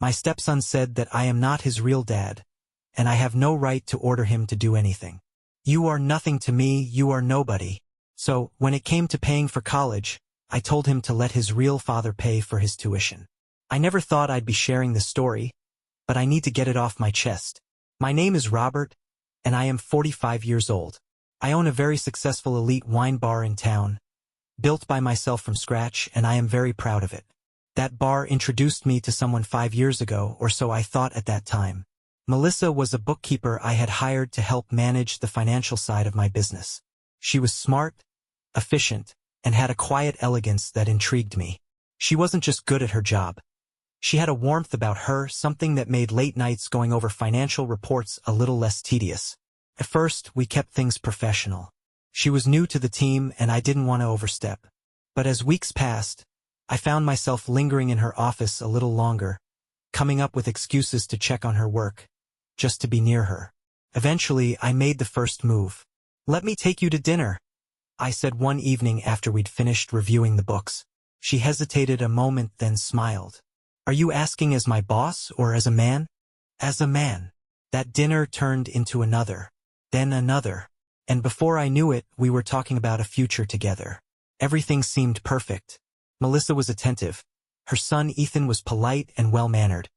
My stepson said that I am not his real dad, and I have no right to order him to do anything. You are nothing to me, you are nobody. So, when it came to paying for college, I told him to let his real father pay for his tuition. I never thought I'd be sharing this story, but I need to get it off my chest. My name is Robert, and I am 45 years old. I own a very successful elite wine bar in town, built by myself from scratch, and I am very proud of it. That bar introduced me to someone 5 years ago, or so I thought at that time. Melissa was a bookkeeper I had hired to help manage the financial side of my business. She was smart, efficient, and had a quiet elegance that intrigued me. She wasn't just good at her job. She had a warmth about her, something that made late nights going over financial reports a little less tedious. At first, we kept things professional. She was new to the team, and I didn't want to overstep. But as weeks passed, I found myself lingering in her office a little longer, coming up with excuses to check on her work, just to be near her. Eventually, I made the first move. "Let me take you to dinner," I said one evening after we'd finished reviewing the books. She hesitated a moment, then smiled. "Are you asking as my boss or as a man?" "As a man." That dinner turned into another, then another, and before I knew it, we were talking about a future together. Everything seemed perfect. Melissa was attentive. Her son Ethan was polite and well-mannered,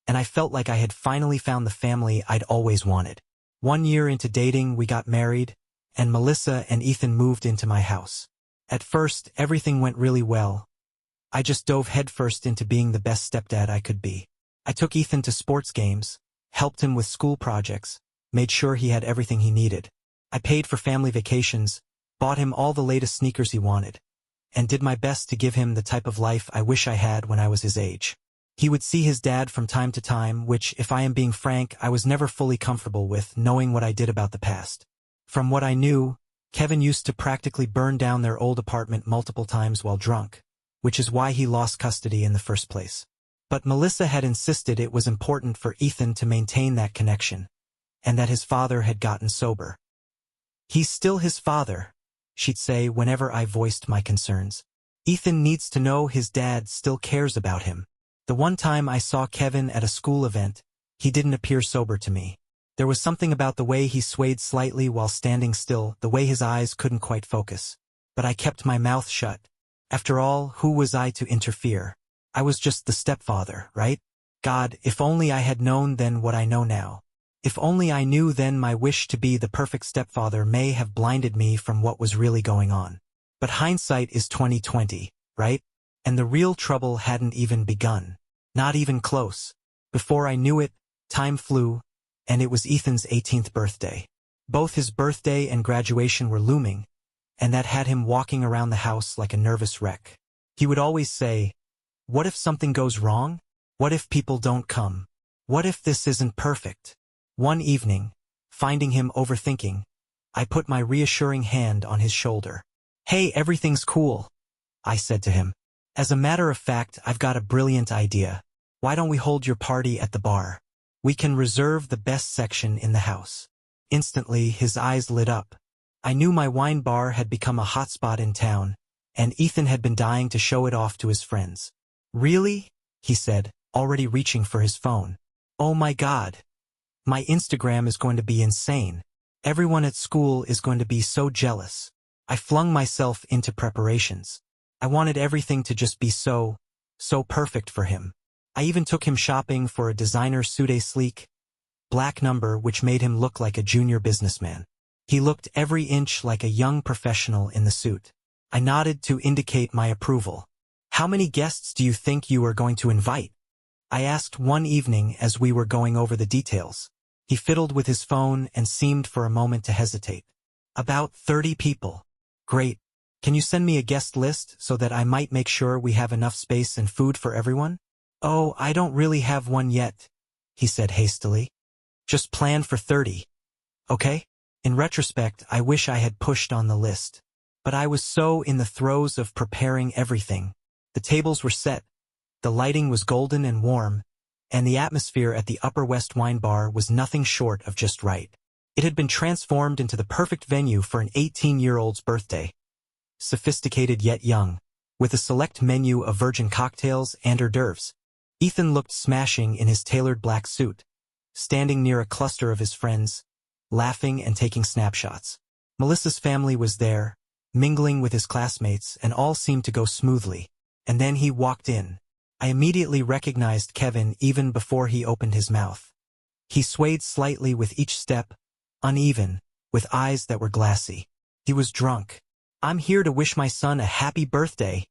and I felt like I had finally found the family I'd always wanted. 1 year into dating, we got married, and Melissa and Ethan moved into my house. At first, everything went really well. I just dove headfirst into being the best stepdad I could be. I took Ethan to sports games, helped him with school projects, made sure he had everything he needed. I paid for family vacations, bought him all the latest sneakers he wanted, and did my best to give him the type of life I wish I had when I was his age. He would see his dad from time to time, which, if I am being frank, I was never fully comfortable with, knowing what I did about the past. From what I knew, Kevin used to practically burn down their old apartment multiple times while drunk, which is why he lost custody in the first place. But Melissa had insisted it was important for Ethan to maintain that connection, and that his father had gotten sober. "He's still his father," she'd say whenever I voiced my concerns. "Ethan needs to know his dad still cares about him." The one time I saw Kevin at a school event, he didn't appear sober to me. There was something about the way he swayed slightly while standing still, the way his eyes couldn't quite focus. But I kept my mouth shut. After all, who was I to interfere? I was just the stepfather, right? God, if only I had known then what I know now. If only I knew then my wish to be the perfect stepfather may have blinded me from what was really going on. But hindsight is 20/20, right? And the real trouble hadn't even begun. Not even close. Before I knew it, time flew, and it was Ethan's 18th birthday. Both his birthday and graduation were looming, and that had him walking around the house like a nervous wreck. He would always say, "What if something goes wrong? What if people don't come? What if this isn't perfect?" One evening, finding him overthinking, I put my reassuring hand on his shoulder. "Hey, everything's cool," I said to him. "As a matter of fact, I've got a brilliant idea. Why don't we hold your party at the bar? We can reserve the best section in the house." Instantly, his eyes lit up. I knew my wine bar had become a hotspot in town, and Ethan had been dying to show it off to his friends. "Really?" he said, already reaching for his phone. "Oh my God. My Instagram is going to be insane. Everyone at school is going to be so jealous." I flung myself into preparations. I wanted everything to just be so perfect for him. I even took him shopping for a designer suede sleek black number which made him look like a junior businessman. He looked every inch like a young professional in the suit. I nodded to indicate my approval. "How many guests do you think you are going to invite?" I asked one evening as we were going over the details. He fiddled with his phone and seemed for a moment to hesitate. "About 30 people." "Great. Can you send me a guest list so that I might make sure we have enough space and food for everyone?" "Oh, I don't really have one yet," he said hastily. "Just plan for 30. Okay?" In retrospect, I wish I had pushed on the list. But I was so in the throes of preparing everything. The tables were set, the lighting was golden and warm, and the atmosphere at the Upper West Wine Bar was nothing short of just right. It had been transformed into the perfect venue for an 18-year-old's birthday. Sophisticated yet young, with a select menu of virgin cocktails and hors d'oeuvres. Ethan looked smashing in his tailored black suit, standing near a cluster of his friends, laughing and taking snapshots. Melissa's family was there, mingling with his classmates, and all seemed to go smoothly. And then he walked in. I immediately recognized Kevin even before he opened his mouth. He swayed slightly with each step, uneven, with eyes that were glassy. He was drunk. "I'm here to wish my son a happy birthday,"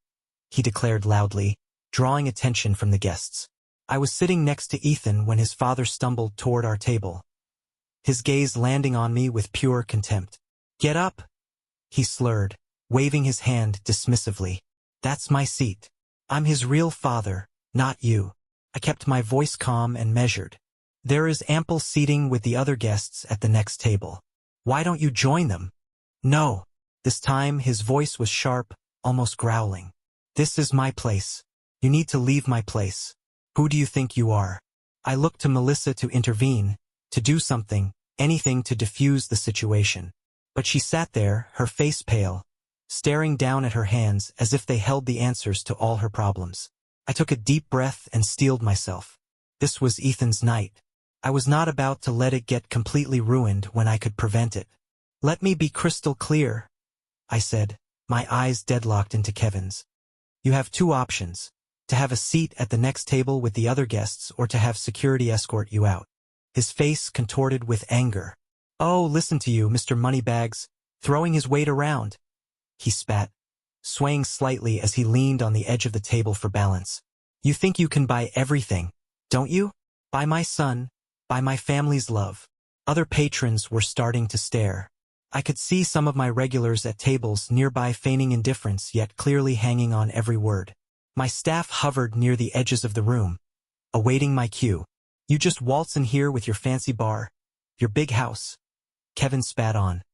he declared loudly, drawing attention from the guests. I was sitting next to Ethan when his father stumbled toward our table, his gaze landing on me with pure contempt. "Get up," he slurred, waving his hand dismissively. "That's my seat. I'm his real father, not you." I kept my voice calm and measured. "There is ample seating with the other guests at the next table. Why don't you join them?" "No." This time his voice was sharp, almost growling. "This is my place. You need to leave my place. Who do you think you are?" I looked to Melissa to intervene, to do something, anything to diffuse the situation. But she sat there, her face pale, staring down at her hands as if they held the answers to all her problems. I took a deep breath and steeled myself. This was Ethan's night. I was not about to let it get completely ruined when I could prevent it. "Let me be crystal clear," I said, my eyes deadlocked into Kevin's. "You have two options: to have a seat at the next table with the other guests or to have security escort you out." His face contorted with anger. "Oh, listen to you, Mr. Moneybags, throwing his weight around," he spat, swaying slightly as he leaned on the edge of the table for balance. "You think you can buy everything, don't you? Buy my son, buy my family's love." Other patrons were starting to stare. I could see some of my regulars at tables nearby feigning indifference yet clearly hanging on every word. My staff hovered near the edges of the room, awaiting my cue. "You just waltz in here with your fancy bar, your big house," Kevin spat on,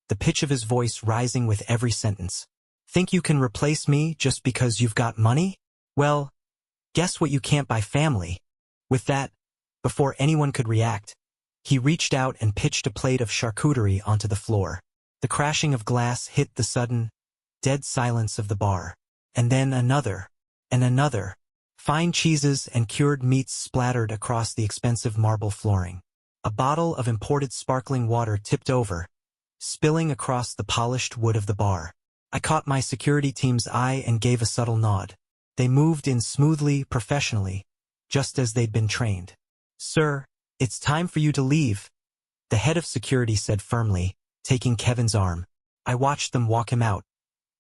the pitch of his voice rising with every sentence. "Think you can replace me just because you've got money? Well, guess what, you can't buy family." With that, before anyone could react, he reached out and pitched a plate of charcuterie onto the floor. The crashing of glass hit the sudden, dead silence of the bar. And then another, and another. Fine cheeses and cured meats splattered across the expensive marble flooring. A bottle of imported sparkling water tipped over, spilling across the polished wood of the bar. I caught my security team's eye and gave a subtle nod. They moved in smoothly, professionally, just as they'd been trained. "Sir, it's time for you to leave," the head of security said firmly, taking Kevin's arm. I watched them walk him out,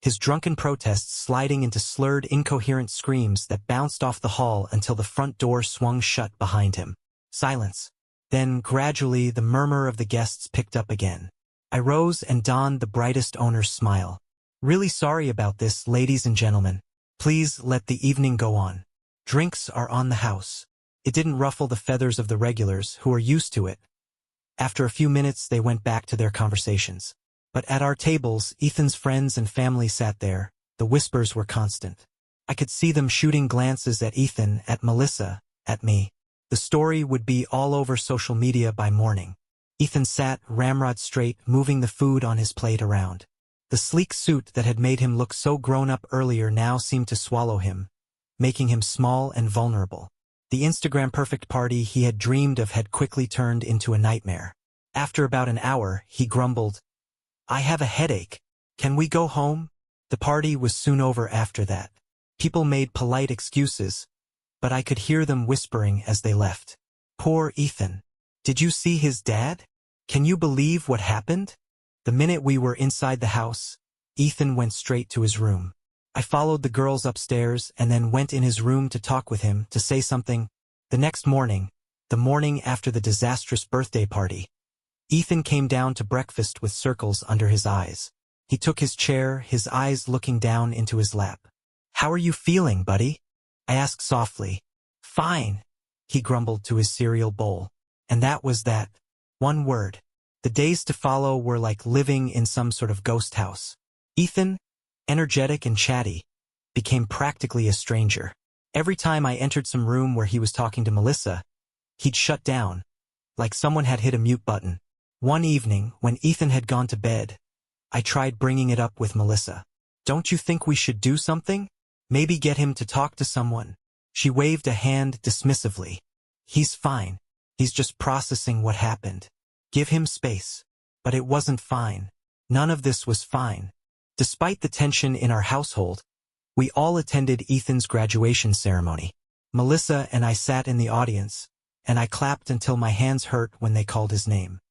his drunken protests sliding into slurred, incoherent screams that bounced off the hall until the front door swung shut behind him. Silence. Then, gradually, the murmur of the guests picked up again. I rose and donned the brightest owner's smile. "Really sorry about this, ladies and gentlemen. Please let the evening go on. Drinks are on the house." It didn't ruffle the feathers of the regulars, who were used to it. After a few minutes, they went back to their conversations. But at our tables, Ethan's friends and family sat there. The whispers were constant. I could see them shooting glances at Ethan, at Melissa, at me. The story would be all over social media by morning. Ethan sat, ramrod straight, moving the food on his plate around. The sleek suit that had made him look so grown-up earlier now seemed to swallow him, making him small and vulnerable. The Instagram-perfect party he had dreamed of had quickly turned into a nightmare. After about an hour, he grumbled, "I have a headache. Can we go home?" The party was soon over after that. People made polite excuses, but I could hear them whispering as they left. "Poor Ethan. Did you see his dad? Can you believe what happened?" The minute we were inside the house, Ethan went straight to his room. I followed the girls upstairs and then went in his room to talk with him, to say something. The next morning, the morning after the disastrous birthday party, Ethan came down to breakfast with circles under his eyes. He took his chair, his eyes looking down into his lap. "How are you feeling, buddy?" I asked softly. "Fine," he grumbled to his cereal bowl. And that was that. One word. The days to follow were like living in some sort of ghost house. Ethan, energetic and chatty, became practically a stranger. Every time I entered some room where he was talking to Melissa, he'd shut down, like someone had hit a mute button. One evening, when Ethan had gone to bed, I tried bringing it up with Melissa. "Don't you think we should do something? Maybe get him to talk to someone?" She waved a hand dismissively. He's fine. He's just processing what happened. Give him space. But it wasn't fine. None of this was fine. Despite the tension in our household, we all attended Ethan's graduation ceremony. Melissa and I sat in the audience, and I clapped until my hands hurt when they called his name.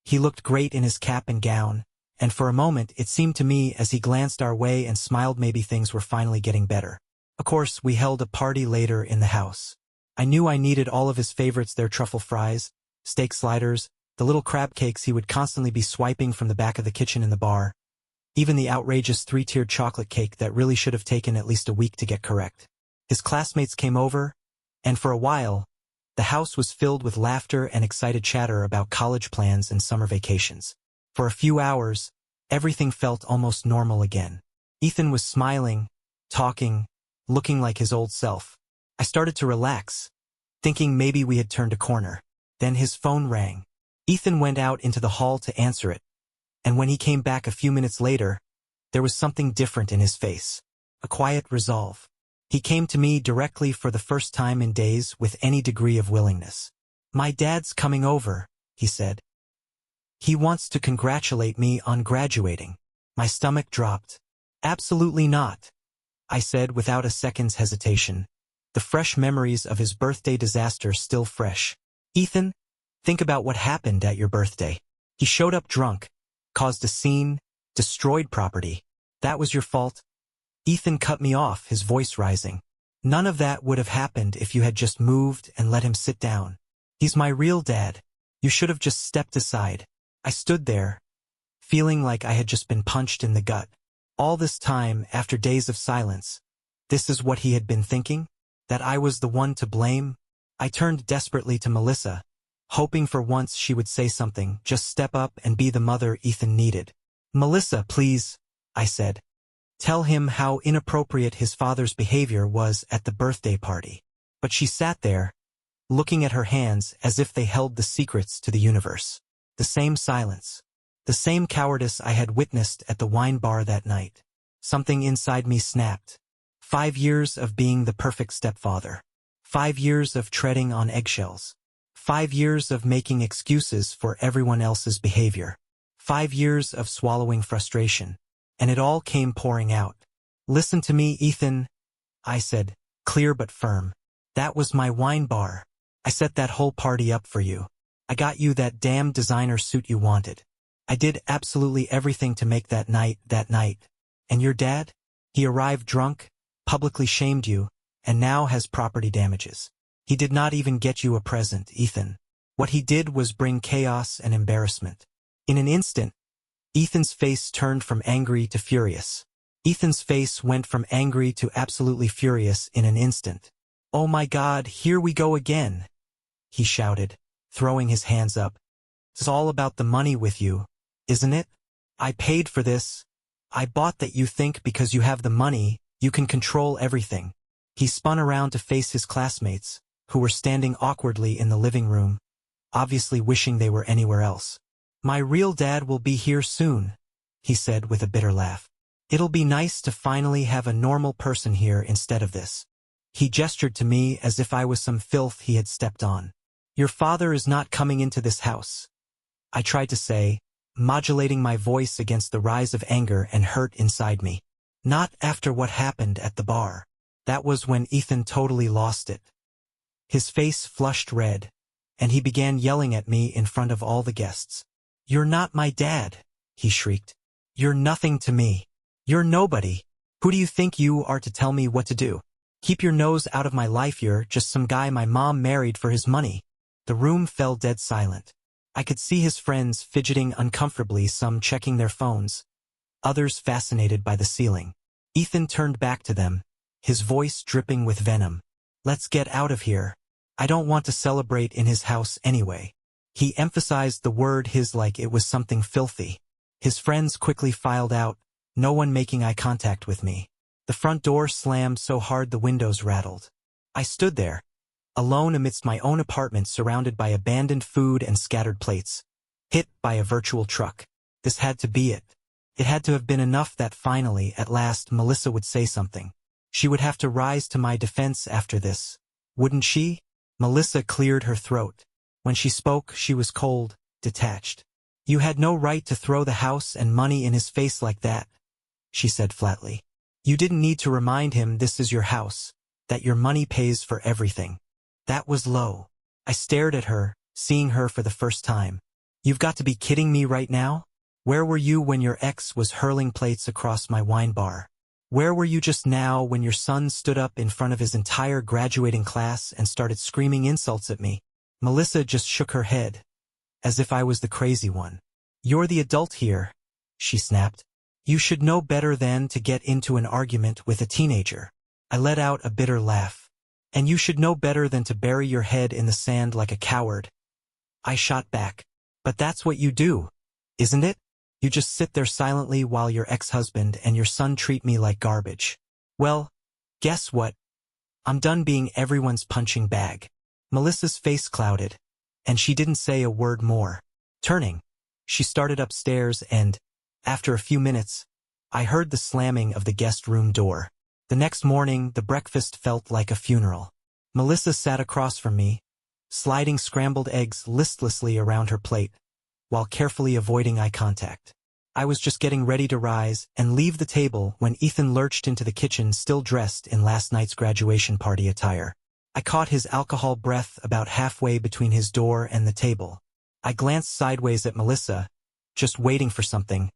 He looked great in his cap and gown, and for a moment it seemed to me as he glanced our way and smiled maybe things were finally getting better. Of course, we held a party later in the house. I knew I needed all of his favorites, their truffle fries, steak sliders, the little crab cakes he would constantly be swiping from the back of the kitchen in the bar, even the outrageous 3-tiered chocolate cake that really should have taken at least a week to get correct. His classmates came over, and for a while, the house was filled with laughter and excited chatter about college plans and summer vacations. For a few hours, everything felt almost normal again. Ethan was smiling, talking, looking like his old self. I started to relax, thinking maybe we had turned a corner. Then his phone rang. Ethan went out into the hall to answer it, and when he came back a few minutes later, there was something different in his face. A quiet resolve. He came to me directly for the first time in days with any degree of willingness. "My dad's coming over," he said. "He wants to congratulate me on graduating." My stomach dropped. "Absolutely not," I said without a second's hesitation, the fresh memories of his birthday disaster still fresh. "Ethan, think about what happened at your birthday. He showed up drunk, caused a scene, destroyed property. That was your fault." Ethan cut me off, his voice rising. "None of that would have happened if you had just moved and let him sit down. He's my real dad. You should have just stepped aside." I stood there, feeling like I had just been punched in the gut. All this time, after days of silence, this is what he had been thinking? That I was the one to blame? I turned desperately to Melissa, hoping for once she would say something, just step up and be the mother Ethan needed. "Melissa, please," I said. "Tell him how inappropriate his father's behavior was at the birthday party." But she sat there, looking at her hands as if they held the secrets to the universe. The same silence. The same cowardice I had witnessed at the wine bar that night. Something inside me snapped. 5 years of being the perfect stepfather. 5 years of treading on eggshells. 5 years of making excuses for everyone else's behavior. 5 years of swallowing frustration. And it all came pouring out. "Listen to me, Ethan," I said, clear but firm. "That was my wine bar. I set that whole party up for you. I got you that damn designer suit you wanted. I did absolutely everything to make that night. And your dad? He arrived drunk, publicly shamed you, and now has property damages. He did not even get you a present, Ethan. What he did was bring chaos and embarrassment." In an instant, Ethan's face turned from angry to furious. Ethan's face went from angry to absolutely furious in an instant. "Oh my God, here we go again," he shouted, throwing his hands up. "It's all about the money with you, isn't it? I paid for this. I bought that you think because you have the money, you can control everything." He spun around to face his classmates, who were standing awkwardly in the living room, obviously wishing they were anywhere else. "My real dad will be here soon," he said with a bitter laugh. "It'll be nice to finally have a normal person here instead of this." He gestured to me as if I was some filth he had stepped on. "Your father is not coming into this house," I tried to say, modulating my voice against the rise of anger and hurt inside me. "Not after what happened at the bar." That was when Ethan totally lost it. His face flushed red, and he began yelling at me in front of all the guests. "You're not my dad," he shrieked. "You're nothing to me. You're nobody. Who do you think you are to tell me what to do? Keep your nose out of my life. You're just some guy my mom married for his money." The room fell dead silent. I could see his friends fidgeting uncomfortably, some checking their phones, others fascinated by the ceiling. Ethan turned back to them, his voice dripping with venom. "Let's get out of here. I don't want to celebrate in his house anyway." He emphasized the word his like it was something filthy. His friends quickly filed out, no one making eye contact with me. The front door slammed so hard the windows rattled. I stood there, alone amidst my own apartment, surrounded by abandoned food and scattered plates, hit by a virtual truck. This had to be it. It had to have been enough that finally, at last, Melissa would say something. She would have to rise to my defense after this, wouldn't she? Melissa cleared her throat. When she spoke, she was cold, detached. You had no right to throw the house and money in his face like that, she said flatly. You didn't need to remind him this is your house, that your money pays for everything. That was low. I stared at her, seeing her for the first time. You've got to be kidding me right now? Where were you when your ex was hurling plates across my wine bar? Where were you just now when your son stood up in front of his entire graduating class and started screaming insults at me? Melissa just shook her head, as if I was the crazy one. You're the adult here, she snapped. You should know better than to get into an argument with a teenager. I let out a bitter laugh. And you should know better than to bury your head in the sand like a coward. I shot back. But that's what you do, isn't it? You just sit there silently while your ex-husband and your son treat me like garbage. Well, guess what? I'm done being everyone's punching bag. Melissa's face clouded, and she didn't say a word more. Turning, she started upstairs and, after a few minutes, I heard the slamming of the guest room door. The next morning, the breakfast felt like a funeral. Melissa sat across from me, sliding scrambled eggs listlessly around her plate, while carefully avoiding eye contact. I was just getting ready to rise and leave the table when Ethan lurched into the kitchen still dressed in last night's graduation party attire. I caught his alcohol breath about halfway between his door and the table. I glanced sideways at Melissa, just waiting for something.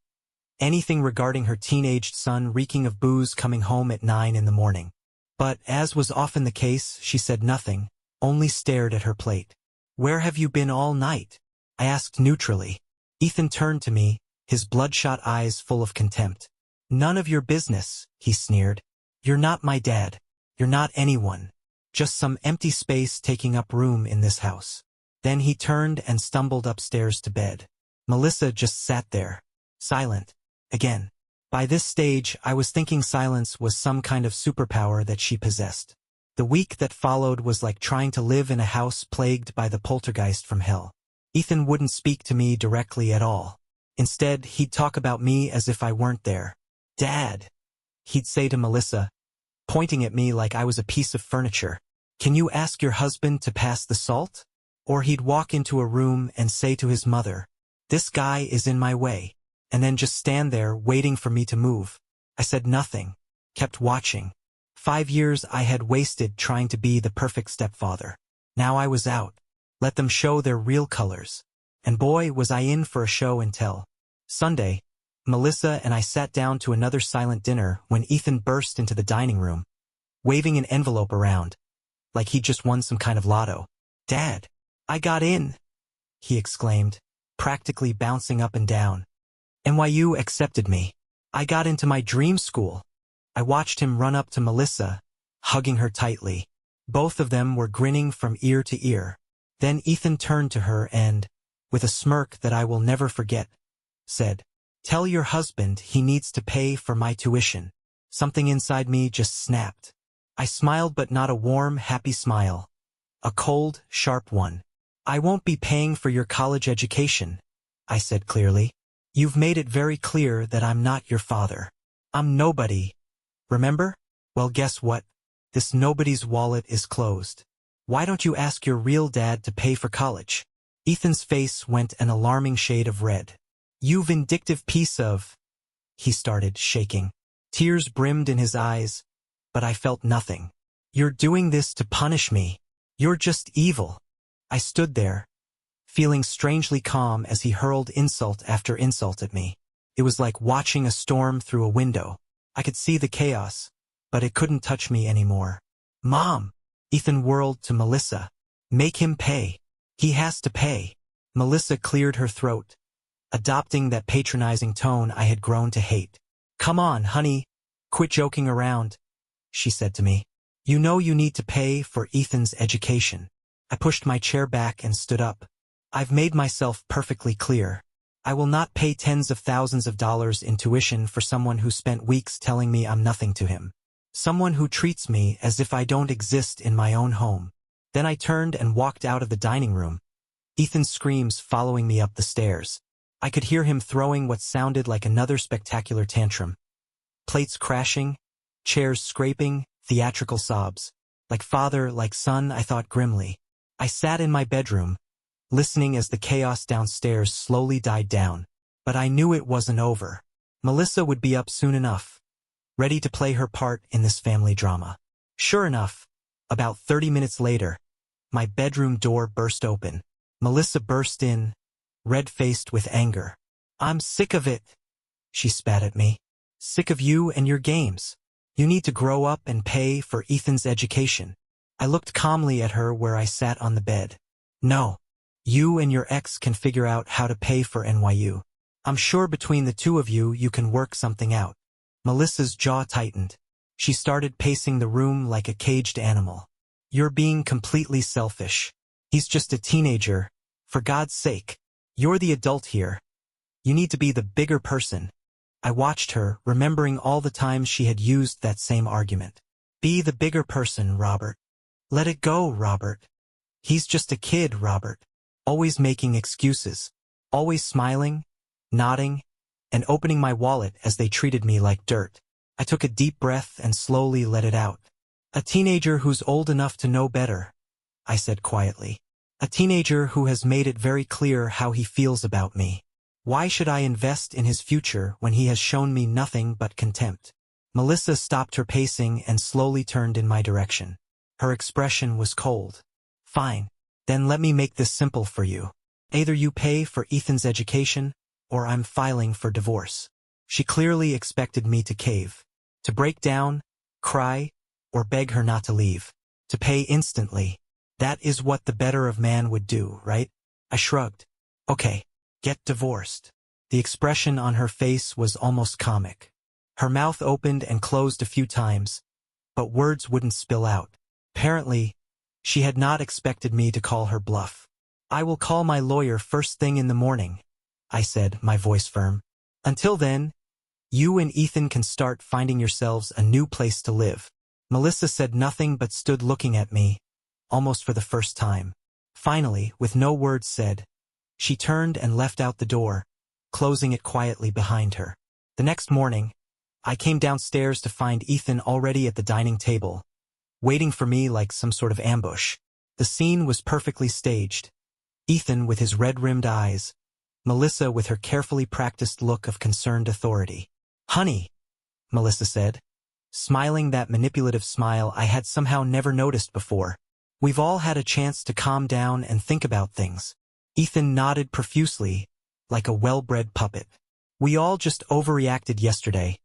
Anything regarding her teenaged son reeking of booze coming home at 9 in the morning. But, as was often the case, she said nothing, only stared at her plate. Where have you been all night? I asked neutrally. Ethan turned to me, his bloodshot eyes full of contempt. None of your business, he sneered. You're not my dad. You're not anyone. Just some empty space taking up room in this house. Then he turned and stumbled upstairs to bed. Melissa just sat there, silent. Again. By this stage, I was thinking silence was some kind of superpower that she possessed. The week that followed was like trying to live in a house plagued by the poltergeist from hell. Ethan wouldn't speak to me directly at all. Instead, he'd talk about me as if I weren't there. Dad, he'd say to Melissa, pointing at me like I was a piece of furniture. Can you ask your husband to pass the salt? Or he'd walk into a room and say to his mother, this guy is in my way. And then just stand there waiting for me to move. I said nothing, kept watching. 5 years I had wasted trying to be the perfect stepfather. Now I was out. Let them show their real colors. And boy, was I in for a show and tell. Sunday, Melissa and I sat down to another silent dinner when Ethan burst into the dining room, waving an envelope around, like he'd just won some kind of lotto. Dad, I got in, he exclaimed, practically bouncing up and down. NYU accepted me. I got into my dream school. I watched him run up to Melissa, hugging her tightly. Both of them were grinning from ear to ear. Then Ethan turned to her and, with a smirk that I will never forget, said, tell your husband he needs to pay for my tuition. Something inside me just snapped. I smiled, but not a warm, happy smile. A cold, sharp one. I won't be paying for your college education, I said clearly. You've made it very clear that I'm not your father. I'm nobody. Remember? Well, guess what? This nobody's wallet is closed. Why don't you ask your real dad to pay for college? Ethan's face went an alarming shade of red. You vindictive piece of... He started, shaking. Tears brimmed in his eyes, but I felt nothing. You're doing this to punish me. You're just evil. I stood there, feeling strangely calm as he hurled insult after insult at me. It was like watching a storm through a window. I could see the chaos, but it couldn't touch me anymore. Mom! Ethan whirled to Melissa. Make him pay. He has to pay. Melissa cleared her throat, adopting that patronizing tone I had grown to hate. Come on, honey. Quit joking around, she said to me. You know you need to pay for Ethan's education. I pushed my chair back and stood up. I've made myself perfectly clear. I will not pay tens of thousands of dollars in tuition for someone who spent weeks telling me I'm nothing to him. Someone who treats me as if I don't exist in my own home. Then I turned and walked out of the dining room, Ethan's screams following me up the stairs. I could hear him throwing what sounded like another spectacular tantrum. Plates crashing, Chairs scraping, theatrical sobs. Like father, like son, I thought grimly. I sat in my bedroom, listening as the chaos downstairs slowly died down. But I knew it wasn't over. Melissa would be up soon enough, ready to play her part in this family drama. Sure enough, about 30 minutes later, my bedroom door burst open. Melissa burst in, red-faced with anger. "I'm sick of it," she spat at me. "Sick of you and your games. You need to grow up and pay for Ethan's education." I looked calmly at her where I sat on the bed. "No. You and your ex can figure out how to pay for NYU. I'm sure between the two of you, you can work something out." Melissa's jaw tightened. She started pacing the room like a caged animal. "You're being completely selfish. He's just a teenager. For God's sake. You're the adult here. You need to be the bigger person." I watched her, remembering all the times she had used that same argument. "Be the bigger person, Robert. Let it go, Robert. He's just a kid, Robert." Always making excuses. Always smiling, nodding, and opening my wallet as they treated me like dirt. I took a deep breath and slowly let it out. "A teenager who's old enough to know better," I said quietly. "A teenager who has made it very clear how he feels about me. Why should I invest in his future when he has shown me nothing but contempt?" Melissa stopped her pacing and slowly turned in my direction. Her expression was cold. "Fine. Then let me make this simple for you. Either you pay for Ethan's education, or I'm filing for divorce." She clearly expected me to cave. To break down, cry, or beg her not to leave. To pay instantly. That is what the better of man would do, right? I shrugged. "Okay. Get divorced." The expression on her face was almost comic. Her mouth opened and closed a few times, but words wouldn't spill out. Apparently, she had not expected me to call her bluff. "I will call my lawyer first thing in the morning," I said, my voice firm. "Until then, you and Ethan can start finding yourselves a new place to live." Melissa said nothing but stood looking at me, almost for the first time. Finally, with no words said, she turned and left out the door, closing it quietly behind her. The next morning, I came downstairs to find Ethan already at the dining table, waiting for me like some sort of ambush. The scene was perfectly staged. Ethan with his red-rimmed eyes, Melissa with her carefully practiced look of concerned authority. "Honey," Melissa said, smiling that manipulative smile I had somehow never noticed before. "We've all had a chance to calm down and think about things." Ethan nodded profusely, like a well-bred puppet. "We all just overreacted yesterday,"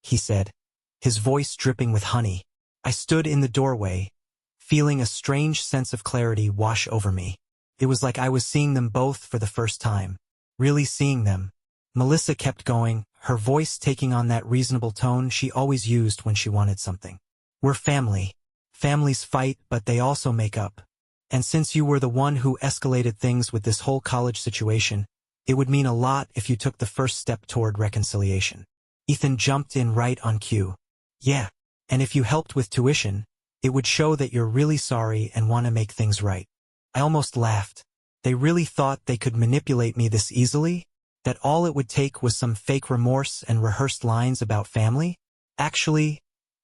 he said, his voice dripping with honey. I stood in the doorway, feeling a strange sense of clarity wash over me. It was like I was seeing them both for the first time. Really seeing them. Melissa kept going, her voice taking on that reasonable tone she always used when she wanted something. "We're family. Families fight, but they also make up. And since you were the one who escalated things with this whole college situation, it would mean a lot if you took the first step toward reconciliation." Ethan jumped in right on cue. "Yeah, and if you helped with tuition, it would show that you're really sorry and want to make things right." I almost laughed. They really thought they could manipulate me this easily? That all it would take was some fake remorse and rehearsed lines about family? "Actually,"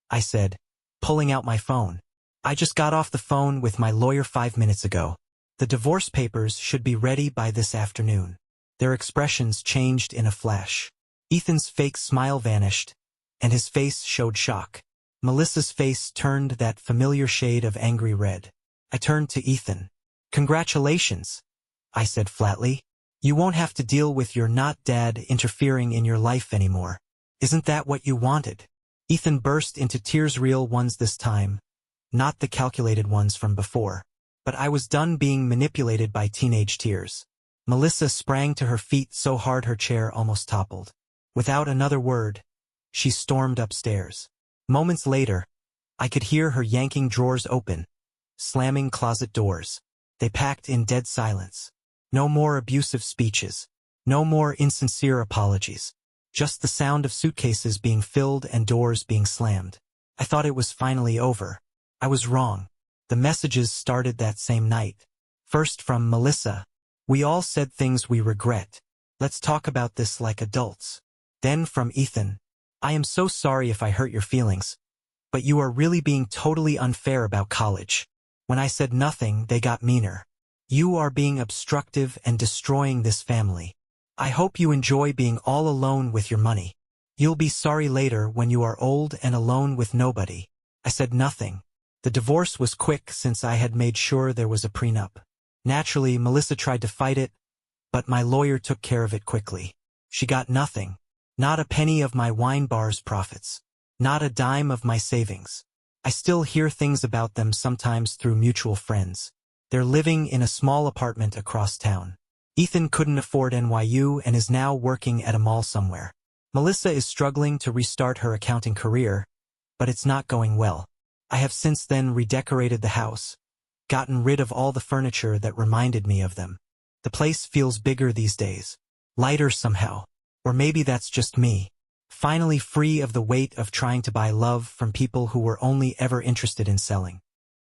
I said, pulling out my phone. "I just got off the phone with my lawyer 5 minutes ago. The divorce papers should be ready by this afternoon." Their expressions changed in a flash. Ethan's fake smile vanished, and his face showed shock. Melissa's face turned that familiar shade of angry red. I turned to Ethan. "Congratulations," I said flatly. "You won't have to deal with your not-dad interfering in your life anymore. Isn't that what you wanted?" Ethan burst into tears, real ones this time, not the calculated ones from before. But I was done being manipulated by teenage tears. Melissa sprang to her feet so hard her chair almost toppled. Without another word, she stormed upstairs. Moments later, I could hear her yanking drawers open, slamming closet doors. They packed in dead silence. No more abusive speeches. No more insincere apologies. Just the sound of suitcases being filled and doors being slammed. I thought it was finally over. I was wrong. The messages started that same night. First from Melissa. "We all said things we regret. Let's talk about this like adults." Then from Ethan. "I am so sorry if I hurt your feelings. But you are really being totally unfair about college. When I said nothing, they got meaner. You are being obstructive and destroying this family. I hope you enjoy being all alone with your money. You'll be sorry later when you are old and alone with nobody. I said nothing. The divorce was quick since I had made sure there was a prenup. Naturally, Melissa tried to fight it, but my lawyer took care of it quickly. She got nothing. Not a penny of my wine bar's profits. Not a dime of my savings. I still hear things about them sometimes through mutual friends. They're living in a small apartment across town. Ethan couldn't afford NYU and is now working at a mall somewhere. Melissa is struggling to restart her accounting career, but it's not going well. I have since then redecorated the house, gotten rid of all the furniture that reminded me of them. The place feels bigger these days, lighter somehow, or maybe that's just me. Finally free of the weight of trying to buy love from people who were only ever interested in selling.